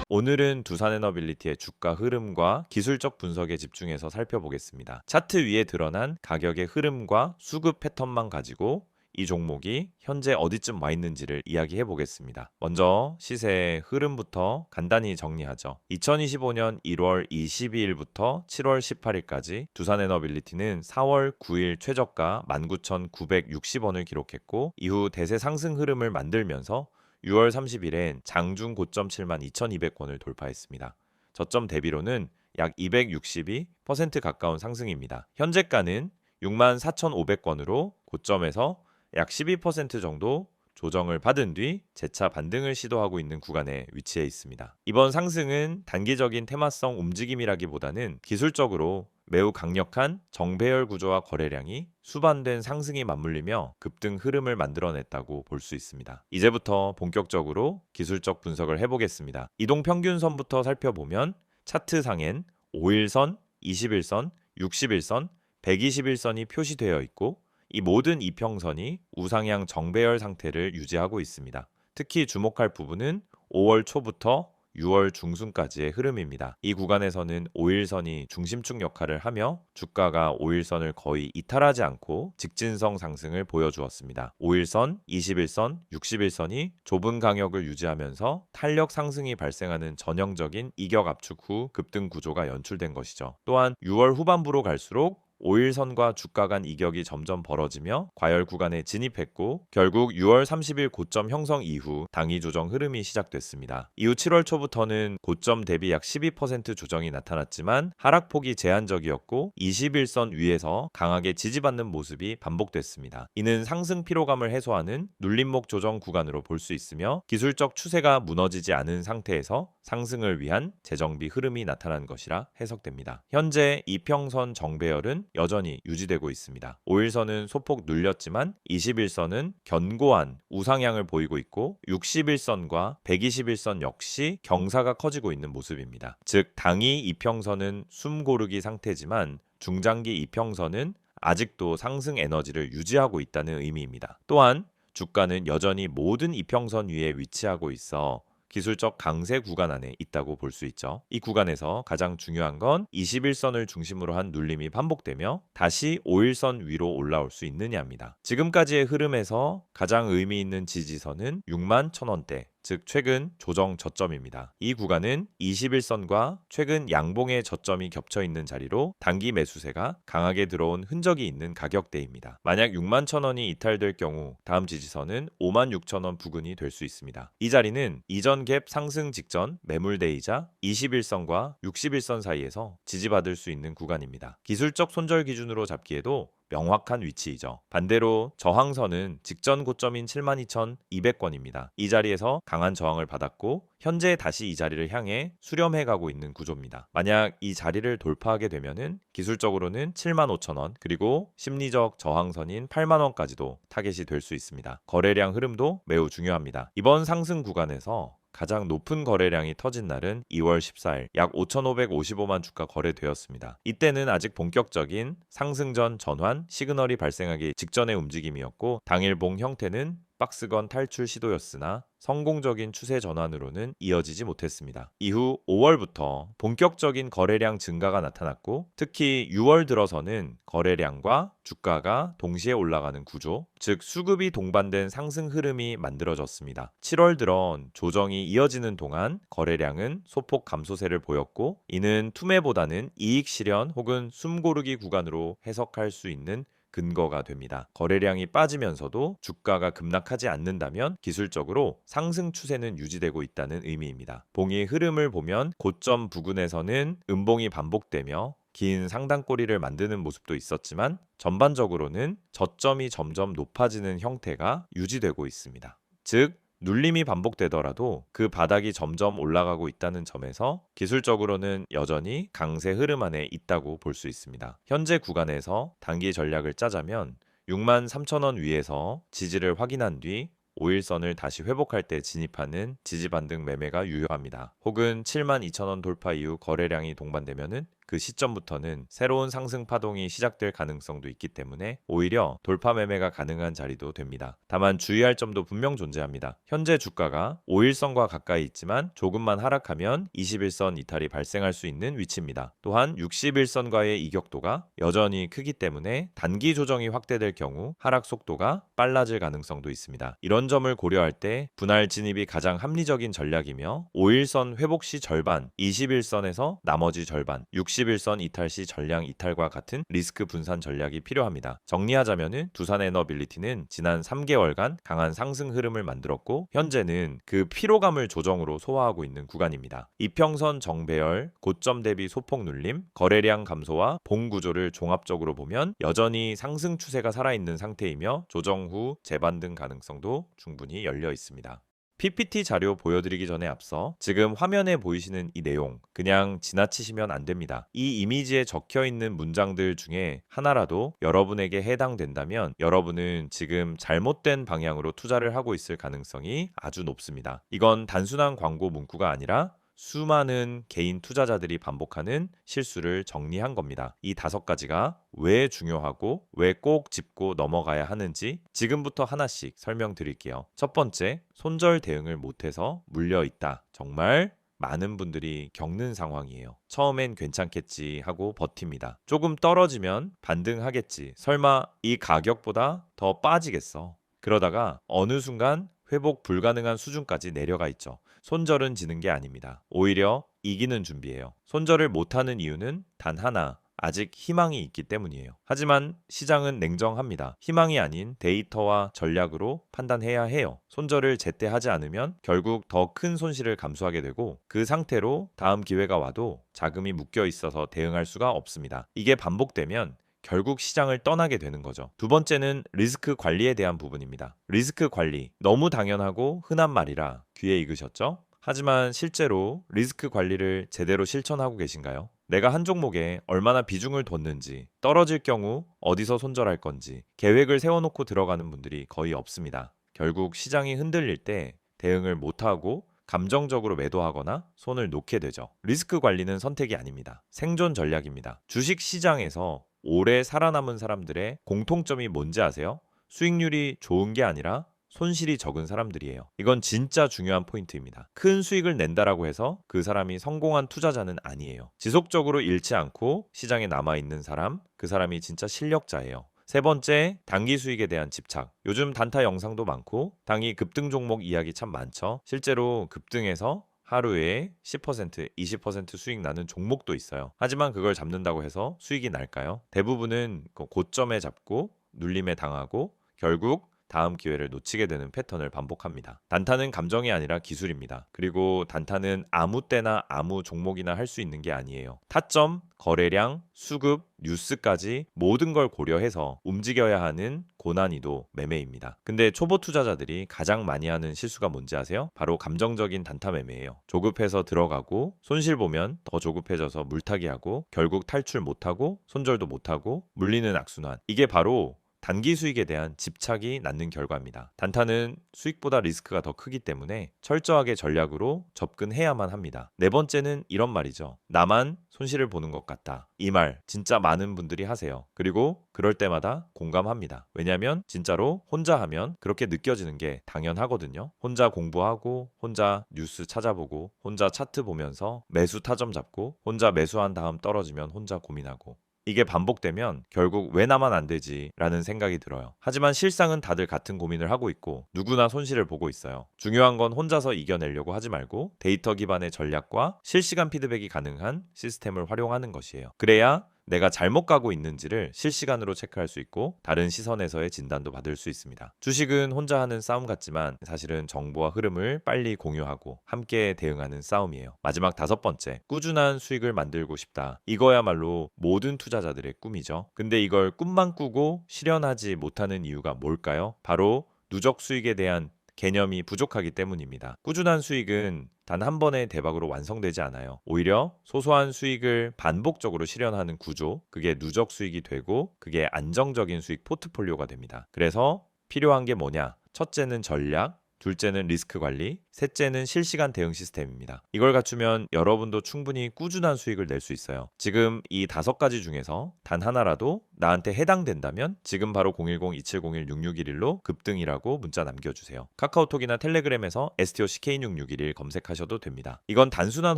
오늘은 두산에너빌리티의 주가 흐름과 기술적 분석에 집중해서 살펴보겠습니다. 차트 위에 드러난 가격의 흐름과 수급 패턴만 가지고 이 종목이 현재 어디쯤 와 있는지를 이야기해 보겠습니다. 먼저 시세의 흐름부터 간단히 정리하죠. 2025년 1월 22일부터 7월 18일까지 두산에너빌리티는 4월 9일 최저가 19,960원을 기록했고 이후 대세 상승 흐름을 만들면서 6월 30일엔 장중 고점 72,200원을 돌파했습니다. 저점 대비로는 약 262% 가까운 상승입니다. 현재가는 64,500원으로 고점에서 약 12% 정도 조정을 받은 뒤 재차 반등을 시도하고 있는 구간에 위치해 있습니다. 이번 상승은 단기적인 테마성 움직임이라기보다는 기술적으로 매우 강력한 정배열 구조와 거래량이 수반된 상승이 맞물리며 급등 흐름을 만들어냈다고 볼 수 있습니다. 이제부터 본격적으로 기술적 분석을 해보겠습니다. 이동평균선부터 살펴보면 차트상엔 5일선, 21선, 61선, 121선이 표시되어 있고 이 모든 이평선이 우상향 정배열 상태를 유지하고 있습니다. 특히 주목할 부분은 5월 초부터 6월 중순까지의 흐름입니다. 이 구간에서는 5일선이 중심축 역할을 하며 주가가 5일선을 거의 이탈하지 않고 직진성 상승을 보여주었습니다. 5일선, 21선, 61선이 좁은 강역을 유지하면서 탄력 상승이 발생하는 전형적인 이격 압축 후 급등 구조가 연출된 것이죠. 또한 6월 후반부로 갈수록 5일선과 주가 간 이격이 점점 벌어지며 과열 구간에 진입했고 결국 6월 30일 고점 형성 이후 당위 조정 흐름이 시작됐습니다. 이후 7월 초부터는 고점 대비 약 12% 조정이 나타났지만 하락폭이 제한적이었고 21선 위에서 강하게 지지받는 모습이 반복됐습니다. 이는 상승 피로감을 해소하는 눌림목 조정 구간으로 볼 수 있으며 기술적 추세가 무너지지 않은 상태에서 상승을 위한 재정비 흐름이 나타난 것이라 해석됩니다. 현재 이평선 정배열은 여전히 유지되고 있습니다. 5일선은 소폭 눌렸지만 21선은 견고한 우상향을 보이고 있고 61선과 121선 역시 경사가 커지고 있는 모습입니다. 즉 당이 이평선은 숨고르기 상태지만 중장기 이평선은 아직도 상승 에너지를 유지하고 있다는 의미입니다. 또한 주가는 여전히 모든 이평선 위에 위치하고 있어 기술적 강세 구간 안에 있다고 볼 수 있죠. 이 구간에서 가장 중요한 건 21선을 중심으로 한 눌림이 반복되며 다시 5일선 위로 올라올 수 있느냐입니다. 지금까지의 흐름에서 가장 의미 있는 지지선은 61,000원대, 즉 최근 조정 저점입니다. 이 구간은 21선과 최근 양봉의 저점이 겹쳐 있는 자리로 단기 매수세가 강하게 들어온 흔적이 있는 가격대입니다. 만약 61,000원이 이탈될 경우 다음 지지선은 56,000원 부근이 될 수 있습니다. 이 자리는 이전 갭 상승 직전 매물대이자 21선과 61선 사이에서 지지받을 수 있는 구간입니다. 기술적 손절 기준으로 잡기에도 명확한 위치이죠. 반대로 저항선은 직전 고점인 72,200원입니다. 이 자리에서 강한 저항을 받았고 현재 다시 이 자리를 향해 수렴해 가고 있는 구조입니다. 만약 이 자리를 돌파하게 되면은 기술적으로는 75,000원 그리고 심리적 저항선인 80,000원까지도 타겟이 될 수 있습니다. 거래량 흐름도 매우 중요합니다. 이번 상승 구간에서 가장 높은 거래량이 터진 날은 2월 14일 약 5,555만 주가 거래되었습니다. 이때는 아직 본격적인 상승전 전환 시그널이 발생하기 직전의 움직임이었고 당일봉 형태는 박스건 탈출 시도였으나 성공적인 추세 전환으로는 이어지지 못했습니다. 이후 5월부터 본격적인 거래량 증가가 나타났고 특히 6월 들어서는 거래량과 주가가 동시에 올라가는 구조, 즉 수급이 동반된 상승 흐름이 만들어졌습니다. 7월 들어 조정이 이어지는 동안 거래량은 소폭 감소세를 보였고 이는 투매보다는 이익 실현 혹은 숨고르기 구간으로 해석할 수 있는 근거가 됩니다. 거래량이 빠지면서도 주가가 급락하지 않는다면 기술적으로 상승 추세는 유지되고 있다는 의미입니다. 봉의 흐름을 보면 고점 부근에서는 음봉이 반복되며 긴 상단꼬리를 만드는 모습도 있었지만 전반적으로는 저점이 점점 높아지는 형태가 유지되고 있습니다. 즉 눌림이 반복되더라도 그 바닥이 점점 올라가고 있다는 점에서 기술적으로는 여전히 강세 흐름 안에 있다고 볼 수 있습니다. 현재 구간에서 단기 전략을 짜자면 63,000원 위에서 지지를 확인한 뒤 5일선을 다시 회복할 때 진입하는 지지반등 매매가 유효합니다. 혹은 72,000원 돌파 이후 거래량이 동반되면 그 시점부터는 새로운 상승 파동이 시작될 가능성도 있기 때문에 오히려 돌파 매매가 가능한 자리도 됩니다. 다만 주의할 점도 분명 존재합니다. 현재 주가가 5일선과 가까이 있지만 조금만 하락하면 21선 이탈이 발생할 수 있는 위치입니다. 또한 61선과의 이격도가 여전히 크기 때문에 단기 조정이 확대될 경우 하락 속도가 빨라질 가능성도 있습니다. 이런 점을 고려할 때 분할 진입이 가장 합리적인 전략이며 5일선 회복 시 절반, 21선에서 나머지 절반, 61선 이탈 시 전량 이탈과 같은 리스크 분산 전략이 필요합니다. 정리하자면은 두산에너빌리티는 지난 3개월간 강한 상승 흐름을 만들었고 현재는 그 피로감을 조정으로 소화하고 있는 구간입니다. 이평선 정배열, 고점 대비 소폭 눌림, 거래량 감소와 봉 구조를 종합적으로 보면 여전히 상승 추세가 살아있는 상태이며 조정 후 재반등 가능성도 충분히 열려 있습니다. PPT 자료 보여드리기 전에 앞서 지금 화면에 보이시는 이 내용 그냥 지나치시면 안 됩니다. 이 이미지에 적혀 있는 문장들 중에 하나라도 여러분에게 해당된다면 여러분은 지금 잘못된 방향으로 투자를 하고 있을 가능성이 아주 높습니다. 이건 단순한 광고 문구가 아니라 수많은 개인 투자자들이 반복하는 실수를 정리한 겁니다. 이 5가지가 왜 중요하고 왜 꼭 짚고 넘어가야 하는지 지금부터 하나씩 설명드릴게요. 첫 번째, 손절 대응을 못해서 물려있다. 정말 많은 분들이 겪는 상황이에요. 처음엔 괜찮겠지 하고 버팁니다. 조금 떨어지면 반등하겠지. 설마 이 가격보다 더 빠지겠어. 그러다가 어느 순간 회복 불가능한 수준까지 내려가 있죠. 손절은 지는 게 아닙니다. 오히려 이기는 준비예요. 손절을 못하는 이유는 단 하나, 아직 희망이 있기 때문이에요. 하지만 시장은 냉정합니다. 희망이 아닌 데이터와 전략으로 판단해야 해요. 손절을 제때 하지 않으면 결국 더 큰 손실을 감수하게 되고 그 상태로 다음 기회가 와도 자금이 묶여 있어서 대응할 수가 없습니다. 이게 반복되면 결국 시장을 떠나게 되는 거죠. 두 번째는 리스크 관리에 대한 부분입니다. 리스크 관리, 너무 당연하고 흔한 말이라 귀에 익으셨죠? 하지만 실제로 리스크 관리를 제대로 실천하고 계신가요? 내가 한 종목에 얼마나 비중을 뒀는지, 떨어질 경우 어디서 손절할 건지 계획을 세워놓고 들어가는 분들이 거의 없습니다. 결국 시장이 흔들릴 때 대응을 못하고 감정적으로 매도하거나 손을 놓게 되죠. 리스크 관리는 선택이 아닙니다. 생존 전략입니다. 주식 시장에서 오래 살아남은 사람들의 공통점이 뭔지 아세요? 수익률이 좋은 게 아니라 손실이 적은 사람들이에요. 이건 진짜 중요한 포인트입니다. 큰 수익을 낸다라고 해서 그 사람이 성공한 투자자는 아니에요. 지속적으로 잃지 않고 시장에 남아있는 사람, 그 사람이 진짜 실력자예요. 세 번째, 단기 수익에 대한 집착. 요즘 단타 영상도 많고 단기 급등 종목 이야기 참 많죠. 실제로 급등해서 하루에 10%, 20% 수익 나는 종목도 있어요. 하지만 그걸 잡는다고 해서 수익이 날까요? 대부분은 고점에 잡고 눌림에 당하고 결국 다음 기회를 놓치게 되는 패턴을 반복합니다. 단타는 감정이 아니라 기술입니다. 그리고 단타는 아무 때나 아무 종목이나 할 수 있는 게 아니에요. 타점, 거래량, 수급, 뉴스까지 모든 걸 고려해서 움직여야 하는 고난이도 매매입니다. 근데 초보 투자자들이 가장 많이 하는 실수가 뭔지 아세요? 바로 감정적인 단타 매매예요. 조급해서 들어가고 손실 보면 더 조급해져서 물타기하고 결국 탈출 못하고 손절도 못하고 물리는 악순환. 이게 바로 단기 수익에 대한 집착이 낳는 결과입니다. 단타는 수익보다 리스크가 더 크기 때문에 철저하게 전략으로 접근해야만 합니다. 네 번째는 이런 말이죠. 나만 손실을 보는 것 같다. 이 말 진짜 많은 분들이 하세요. 그리고 그럴 때마다 공감합니다. 왜냐하면 진짜로 혼자 하면 그렇게 느껴지는 게 당연하거든요. 혼자 공부하고 혼자 뉴스 찾아보고 혼자 차트 보면서 매수 타점 잡고 혼자 매수한 다음 떨어지면 혼자 고민하고 이게 반복되면 결국 왜 나만 안 되지? 라는 생각이 들어요. 하지만 실상은 다들 같은 고민을 하고 있고 누구나 손실을 보고 있어요. 중요한 건 혼자서 이겨내려고 하지 말고 데이터 기반의 전략과 실시간 피드백이 가능한 시스템을 활용하는 것이에요. 그래야 내가 잘못 가고 있는지를 실시간으로 체크할 수 있고 다른 시선에서의 진단도 받을 수 있습니다. 주식은 혼자 하는 싸움 같지만 사실은 정보와 흐름을 빨리 공유하고 함께 대응하는 싸움이에요. 마지막 5번째, 꾸준한 수익을 만들고 싶다. 이거야말로 모든 투자자들의 꿈이죠. 근데 이걸 꿈만 꾸고 실현하지 못하는 이유가 뭘까요? 바로 누적 수익에 대한 개념이 부족하기 때문입니다. 꾸준한 수익은 단 한 번의 대박으로 완성되지 않아요. 오히려 소소한 수익을 반복적으로 실현하는 구조, 그게 누적 수익이 되고 그게 안정적인 수익 포트폴리오가 됩니다. 그래서 필요한 게 뭐냐? 첫째는 전략, 둘째는 리스크 관리, 셋째는 실시간 대응 시스템입니다. 이걸 갖추면 여러분도 충분히 꾸준한 수익을 낼 수 있어요. 지금 이 5가지 중에서 단 하나라도 나한테 해당된다면 지금 바로 010-2701-6611로 급등이라고 문자 남겨주세요. 카카오톡이나 텔레그램에서 STOC K6611 검색하셔도 됩니다. 이건 단순한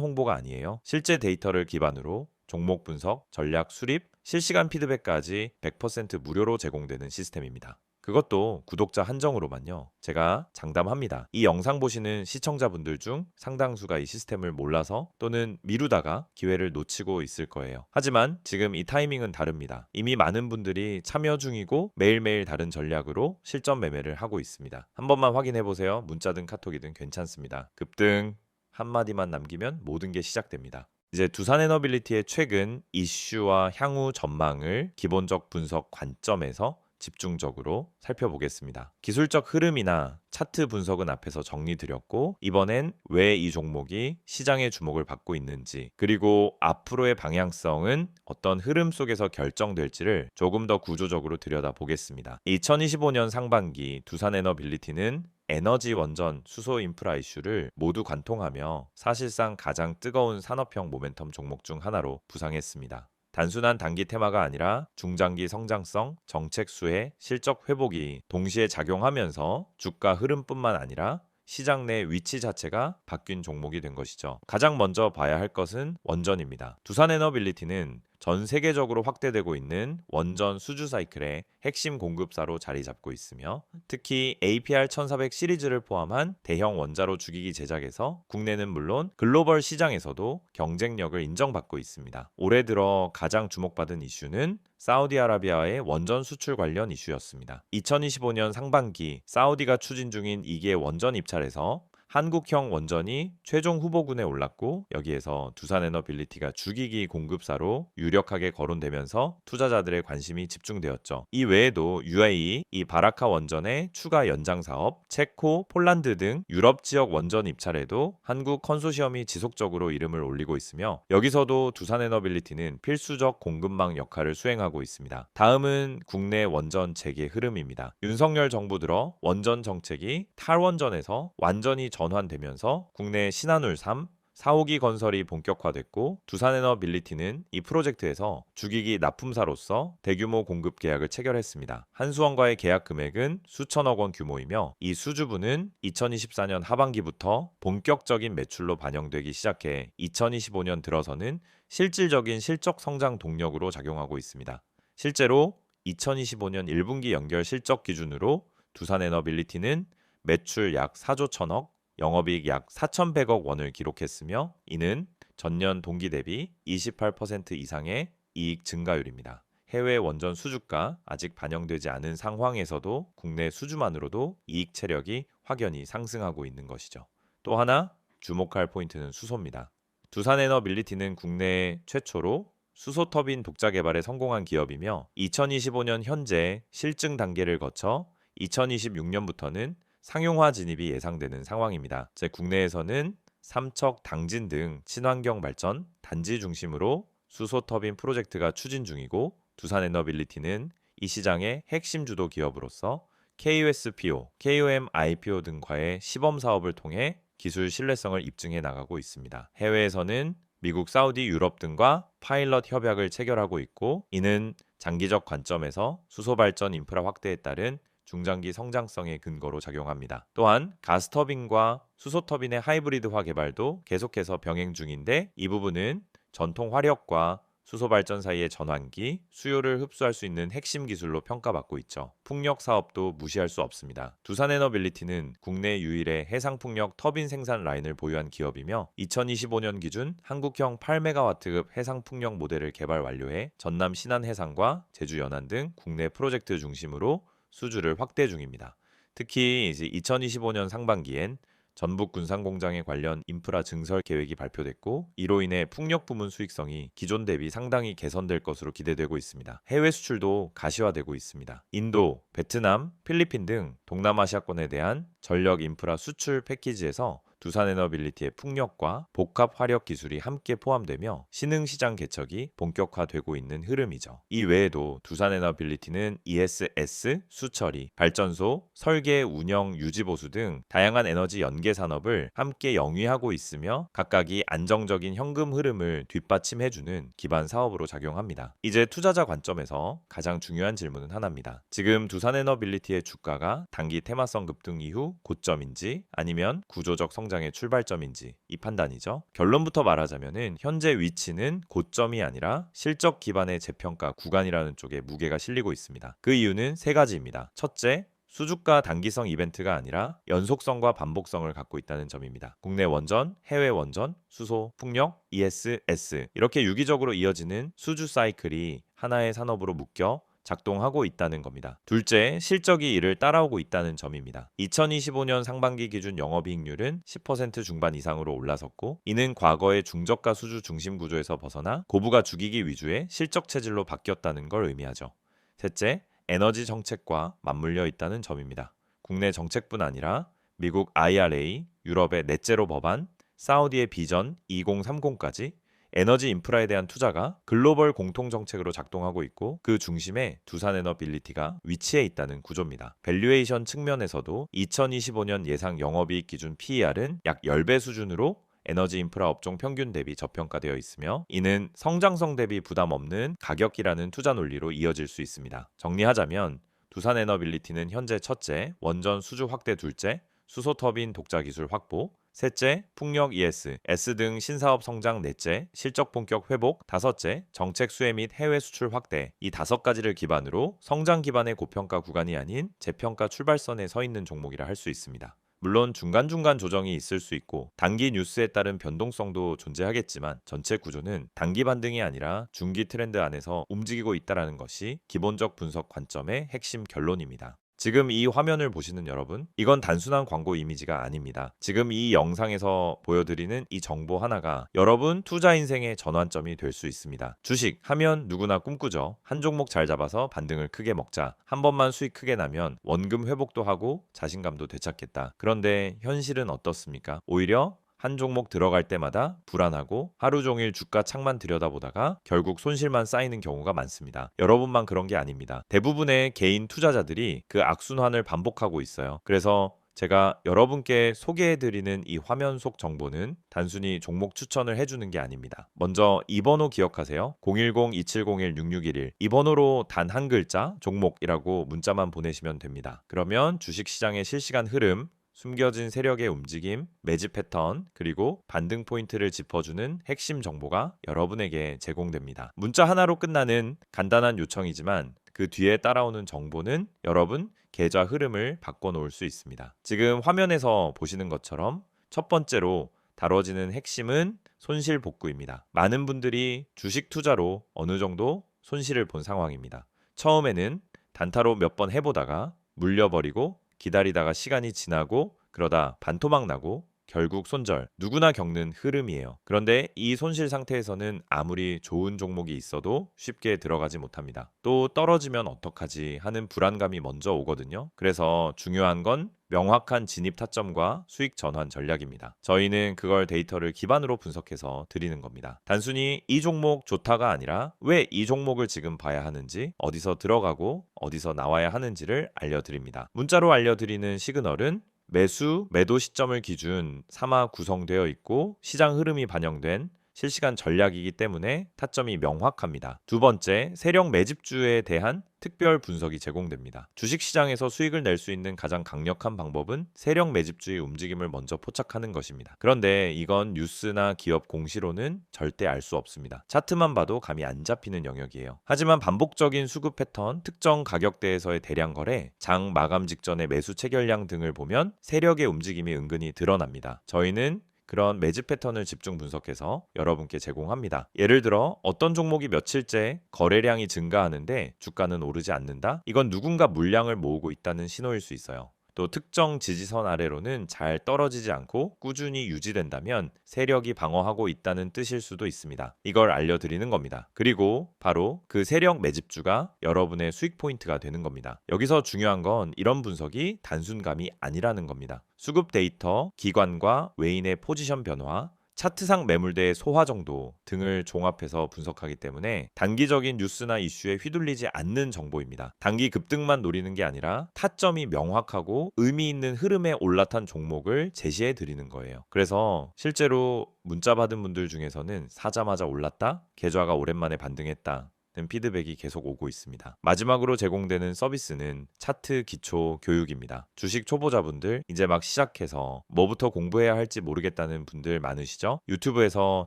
홍보가 아니에요. 실제 데이터를 기반으로 종목 분석, 전략 수립, 실시간 피드백까지 100% 무료로 제공되는 시스템입니다. 그것도 구독자 한정으로만요. 제가 장담합니다. 이 영상 보시는 시청자분들 중 상당수가 이 시스템을 몰라서 또는 미루다가 기회를 놓치고 있을 거예요. 하지만 지금 이 타이밍은 다릅니다. 이미 많은 분들이 참여 중이고 매일매일 다른 전략으로 실전 매매를 하고 있습니다. 한 번만 확인해 보세요. 문자든 카톡이든 괜찮습니다. 급등 한마디만 남기면 모든 게 시작됩니다. 이제 두산에너빌리티의 최근 이슈와 향후 전망을 기본적 분석 관점에서 집중적으로 살펴보겠습니다. 기술적 흐름이나 차트 분석은 앞에서 정리드렸고 이번엔 왜 이 종목이 시장의 주목을 받고 있는지 그리고 앞으로의 방향성은 어떤 흐름 속에서 결정될지를 조금 더 구조적으로 들여다보겠습니다. 2025년 상반기 두산에너빌리티는 에너지 원전, 수소 인프라 이슈를 모두 관통하며 사실상 가장 뜨거운 산업형 모멘텀 종목 중 하나로 부상했습니다. 단순한 단기 테마가 아니라 중장기 성장성, 정책 수혜, 실적 회복이 동시에 작용하면서 주가 흐름뿐만 아니라 시장 내 위치 자체가 바뀐 종목이 된 것이죠. 가장 먼저 봐야 할 것은 원전입니다. 두산에너빌리티는 전 세계적으로 확대되고 있는 원전 수주 사이클의 핵심 공급사로 자리 잡고 있으며 특히 APR 1400 시리즈를 포함한 대형 원자로 주기기 제작에서 국내는 물론 글로벌 시장에서도 경쟁력을 인정받고 있습니다. 올해 들어 가장 주목받은 이슈는 사우디아라비아의 원전 수출 관련 이슈였습니다. 2025년 상반기 사우디가 추진 중인 2개 원전 입찰에서 한국형 원전이 최종 후보군에 올랐고 여기에서 두산에너빌리티가 주기기 공급사로 유력하게 거론되면서 투자자들의 관심이 집중되었죠. 이 외에도 UAE, 이 바라카 원전의 추가 연장 사업, 체코, 폴란드 등 유럽 지역 원전 입찰에도 한국 컨소시엄이 지속적으로 이름을 올리고 있으며 여기서도 두산에너빌리티는 필수적 공급망 역할을 수행하고 있습니다. 다음은 국내 원전 재개 흐름입니다. 윤석열 정부 들어 원전 정책이 탈원전에서 완전히 전환되면서 국내 신한울 3, 4호기 건설이 본격화됐고 두산에너빌리티는 이 프로젝트에서 주기기 납품사로서 대규모 공급 계약을 체결했습니다. 한수원과의 계약 금액은 수천억 원 규모이며 이 수주분은 2024년 하반기부터 본격적인 매출로 반영되기 시작해 2025년 들어서는 실질적인 실적 성장 동력으로 작용하고 있습니다. 실제로 2025년 1분기 연결 실적 기준으로 두산에너빌리티는 매출 약 4조 1천억, 영업이익 약 4,100억 원을 기록했으며 이는 전년 동기 대비 28% 이상의 이익 증가율입니다. 해외 원전 수주가 아직 반영되지 않은 상황에서도 국내 수주만으로도 이익 체력이 확연히 상승하고 있는 것이죠. 또 하나 주목할 포인트는 수소입니다. 두산에너빌리티는 국내 최초로 수소 터빈 독자 개발에 성공한 기업이며 2025년 현재 실증 단계를 거쳐 2026년부터는 상용화 진입이 예상되는 상황입니다. 국내에서는 삼척, 당진 등 친환경 발전, 단지 중심으로 수소 터빈 프로젝트가 추진 중이고 두산에너빌리티는 이 시장의 핵심 주도 기업으로서 KUSPO, KOM IPO 등과의 시범 사업을 통해 기술 신뢰성을 입증해 나가고 있습니다. 해외에서는 미국, 사우디, 유럽 등과 파일럿 협약을 체결하고 있고 이는 장기적 관점에서 수소 발전 인프라 확대에 따른 중장기 성장성의 근거로 작용합니다. 또한 가스터빈과 수소터빈의 하이브리드화 개발도 계속해서 병행 중인데 이 부분은 전통 화력과 수소 발전 사이의 전환기, 수요를 흡수할 수 있는 핵심 기술로 평가받고 있죠. 풍력 사업도 무시할 수 없습니다. 두산에너빌리티는 국내 유일의 해상풍력 터빈 생산 라인을 보유한 기업이며 2025년 기준 한국형 8메가와트급 해상풍력 모델을 개발 완료해 전남 신안해상과 제주 연안 등 국내 프로젝트 중심으로 수주를 확대 중입니다. 특히 이제 2025년 상반기엔 전북 군산공장에 관련 인프라 증설 계획이 발표됐고 이로 인해 풍력 부문 수익성이 기존 대비 상당히 개선될 것으로 기대되고 있습니다. 해외 수출도 가시화되고 있습니다. 인도, 베트남, 필리핀 등 동남아시아권에 대한 전력 인프라 수출 패키지에서 두산에너빌리티의 풍력과 복합 화력 기술이 함께 포함되며 신흥시장 개척이 본격화되고 있는 흐름이죠. 이 외에도 두산에너빌리티는 ESS, 수처리, 발전소, 설계, 운영, 유지보수 등 다양한 에너지 연계 산업을 함께 영위하고 있으며 각각이 안정적인 현금 흐름을 뒷받침해주는 기반 사업으로 작용합니다. 이제 투자자 관점에서 가장 중요한 질문은 하나입니다. 지금 두산에너빌리티의 주가가 단기 테마성 급등 이후 고점인지 아니면 구조적 성장의 출발점인지 이 판단이죠. 결론부터 말하자면은 현재 위치는 고점이 아니라 실적 기반의 재평가 구간이라는 쪽에 무게가 실리고 있습니다. 그 이유는 세 가지입니다. 첫째, 수주가 단기성 이벤트가 아니라 연속성과 반복성을 갖고 있다는 점입니다. 국내 원전, 해외 원전, 수소, 풍력, ESS 이렇게 유기적으로 이어지는 수주 사이클이 하나의 산업으로 묶여 작동하고 있다는 겁니다. 둘째, 실적이 이를 따라오고 있다는 점입니다. 2025년 상반기 기준 영업이익률은 10% 중반 이상으로 올라섰고 이는 과거의 중저가 수주 중심 구조에서 벗어나 고부가 주기기 위주의 실적 체질로 바뀌었다는 걸 의미하죠. 셋째, 에너지 정책과 맞물려 있다는 점입니다. 국내 정책뿐 아니라 미국 IRA, 유럽의 넷제로 법안, 사우디의 비전 2030까지 에너지 인프라에 대한 투자가 글로벌 공통정책으로 작동하고 있고 그 중심에 두산에너빌리티가 위치해 있다는 구조입니다. 밸류에이션 측면에서도 2025년 예상 영업이익 기준 PER은 약 10배 수준으로 에너지 인프라 업종 평균 대비 저평가되어 있으며 이는 성장성 대비 부담 없는 가격이라는 투자 논리로 이어질 수 있습니다. 정리하자면 두산에너빌리티는 현재 첫째, 원전 수주 확대 둘째, 수소터빈 독자 기술 확보 셋째, 풍력 ES, S 등 신사업 성장 넷째, 실적 본격 회복 다섯째, 정책 수혜 및 해외 수출 확대 이 5가지를 기반으로 성장 기반의 고평가 구간이 아닌 재평가 출발선에 서 있는 종목이라 할 수 있습니다. 물론 중간중간 조정이 있을 수 있고 단기 뉴스에 따른 변동성도 존재하겠지만 전체 구조는 단기 반등이 아니라 중기 트렌드 안에서 움직이고 있다는 것이 기본적 분석 관점의 핵심 결론입니다. 지금 이 화면을 보시는 여러분, 이건 단순한 광고 이미지가 아닙니다. 지금 이 영상에서 보여드리는 이 정보 하나가 여러분 투자 인생의 전환점이 될 수 있습니다. 주식 하면 누구나 꿈꾸죠. 한 종목 잘 잡아서 반등을 크게 먹자. 한 번만 수익 크게 나면 원금 회복도 하고 자신감도 되찾겠다. 그런데 현실은 어떻습니까? 오히려 한 종목 들어갈 때마다 불안하고 하루 종일 주가 창만 들여다보다가 결국 손실만 쌓이는 경우가 많습니다. 여러분만 그런 게 아닙니다. 대부분의 개인 투자자들이 그 악순환을 반복하고 있어요. 그래서 제가 여러분께 소개해드리는 이 화면 속 정보는 단순히 종목 추천을 해주는 게 아닙니다. 먼저 이 번호 기억하세요. 010-2701-6611 이 번호로 단 한 글자 종목이라고 문자만 보내시면 됩니다. 그러면 주식시장의 실시간 흐름, 숨겨진 세력의 움직임, 매집 패턴, 그리고 반등 포인트를 짚어주는 핵심 정보가 여러분에게 제공됩니다. 문자 하나로 끝나는 간단한 요청이지만 그 뒤에 따라오는 정보는 여러분 계좌 흐름을 바꿔놓을 수 있습니다. 지금 화면에서 보시는 것처럼 첫 번째로 다뤄지는 핵심은 손실 복구입니다. 많은 분들이 주식 투자로 어느 정도 손실을 본 상황입니다. 처음에는 단타로 몇 번 해보다가 물려버리고 기다리다가 시간이 지나고 그러다 반토막 나고 결국 손절, 누구나 겪는 흐름이에요. 그런데 이 손실 상태에서는 아무리 좋은 종목이 있어도 쉽게 들어가지 못합니다. 또 떨어지면 어떡하지 하는 불안감이 먼저 오거든요. 그래서 중요한 건 명확한 진입 타점과 수익 전환 전략입니다. 저희는 그걸 데이터를 기반으로 분석해서 드리는 겁니다. 단순히 이 종목 좋다가 아니라 왜 이 종목을 지금 봐야 하는지, 어디서 들어가고 어디서 나와야 하는지를 알려드립니다. 문자로 알려드리는 시그널은 매수, 매도 시점을 기준 3화 구성되어 있고 시장 흐름이 반영된 실시간 전략이기 때문에 타점이 명확합니다. 두 번째, 세력 매집주에 대한 특별 분석이 제공됩니다. 주식시장에서 수익을 낼 수 있는 가장 강력한 방법은 세력 매집주의 움직임을 먼저 포착하는 것입니다. 그런데 이건 뉴스나 기업 공시로는 절대 알 수 없습니다. 차트만 봐도 감이 안 잡히는 영역이에요. 하지만 반복적인 수급 패턴, 특정 가격대에서의 대량 거래, 장 마감 직전의 매수 체결량 등을 보면 세력의 움직임이 은근히 드러납니다. 저희는 그런 매집 패턴을 집중 분석해서 여러분께 제공합니다. 예를 들어 어떤 종목이 며칠째 거래량이 증가하는데 주가는 오르지 않는다? 이건 누군가 물량을 모으고 있다는 신호일 수 있어요. 또 특정 지지선 아래로는 잘 떨어지지 않고 꾸준히 유지된다면 세력이 방어하고 있다는 뜻일 수도 있습니다. 이걸 알려드리는 겁니다. 그리고 바로 그 세력 매집주가 여러분의 수익 포인트가 되는 겁니다. 여기서 중요한 건 이런 분석이 단순감이 아니라는 겁니다. 수급 데이터, 기관과 외인의 포지션 변화, 차트상 매물대의 소화 정도 등을 종합해서 분석하기 때문에 단기적인 뉴스나 이슈에 휘둘리지 않는 정보입니다. 단기 급등만 노리는 게 아니라 타점이 명확하고 의미 있는 흐름에 올라탄 종목을 제시해 드리는 거예요. 그래서 실제로 문자 받은 분들 중에서는 사자마자 올랐다, 계좌가 오랜만에 반등했다 피드백이 계속 오고 있습니다. 마지막으로 제공되는 서비스는 차트 기초 교육입니다. 주식 초보자분들 이제 막 시작해서 뭐부터 공부해야 할지 모르겠다는 분들 많으시죠? 유튜브에서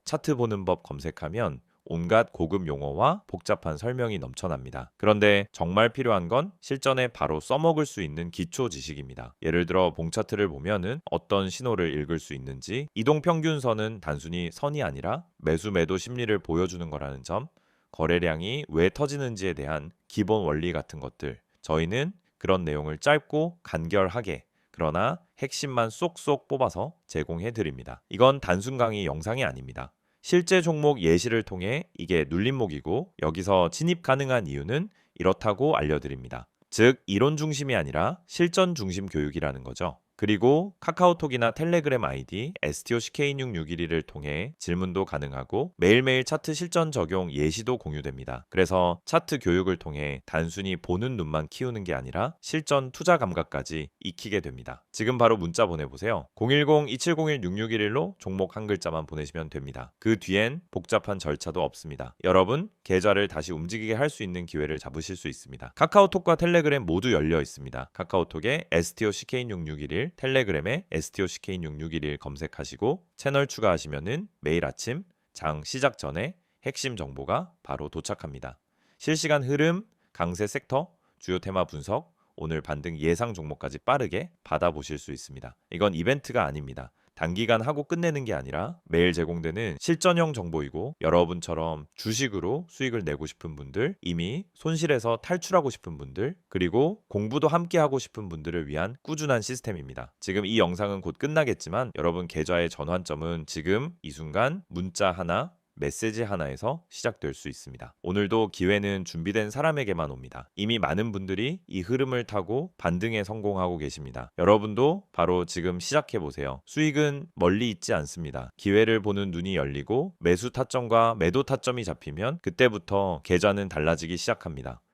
차트 보는 법 검색하면 온갖 고급 용어와 복잡한 설명이 넘쳐납니다. 그런데 정말 필요한 건 실전에 바로 써먹을 수 있는 기초 지식입니다. 예를 들어 봉차트를 보면은 어떤 신호를 읽을 수 있는지, 이동평균선은 단순히 선이 아니라 매수 매도 심리를 보여주는 거라는 점, 거래량이 왜 터지는지에 대한 기본 원리 같은 것들, 저희는 그런 내용을 짧고 간결하게 그러나 핵심만 쏙쏙 뽑아서 제공해 드립니다. 이건 단순 강의 영상이 아닙니다. 실제 종목 예시를 통해 이게 눌림목이고 여기서 진입 가능한 이유는 이렇다고 알려드립니다. 즉 이론 중심이 아니라 실전 중심 교육이라는 거죠. 그리고 카카오톡이나 텔레그램 아이디 STOCK661을 통해 질문도 가능하고 매일매일 차트 실전 적용 예시도 공유됩니다. 그래서 차트 교육을 통해 단순히 보는 눈만 키우는 게 아니라 실전 투자 감각까지 익히게 됩니다. 지금 바로 문자 보내보세요. 010-2701-6611로 종목 한 글자만 보내시면 됩니다. 그 뒤엔 복잡한 절차도 없습니다. 여러분 계좌를 다시 움직이게 할 수 있는 기회를 잡으실 수 있습니다. 카카오톡과 텔레그램 모두 열려 있습니다. 카카오톡에 STOCK661, 텔레그램에 STOCK661 검색하시고 채널 추가하시면은 매일 아침 장 시작 전에 핵심 정보가 바로 도착합니다. 실시간 흐름, 강세 섹터, 주요 테마 분석, 오늘 반등 예상 종목까지 빠르게 받아보실 수 있습니다. 이건 이벤트가 아닙니다. 단기간 하고 끝내는 게 아니라 매일 제공되는 실전형 정보이고 여러분처럼 주식으로 수익을 내고 싶은 분들, 이미 손실에서 탈출하고 싶은 분들, 그리고 공부도 함께 하고 싶은 분들을 위한 꾸준한 시스템입니다. 지금 이 영상은 곧 끝나겠지만 여러분 계좌의 전환점은 지금 이 순간 문자 하나, 메시지 하나에서 시작될 수 있습니다. 오늘도 기회는 준비된 사람에게만 옵니다. 이미 많은 분들이 이 흐름을 타고 반등에 성공하고 계십니다. 여러분도 바로 지금 시작해보세요. 수익은 멀리 있지 않습니다. 기회를 보는 눈이 열리고 매수 타점과 매도 타점이 잡히면 그때부터 계좌는 달라지기 시작합니다.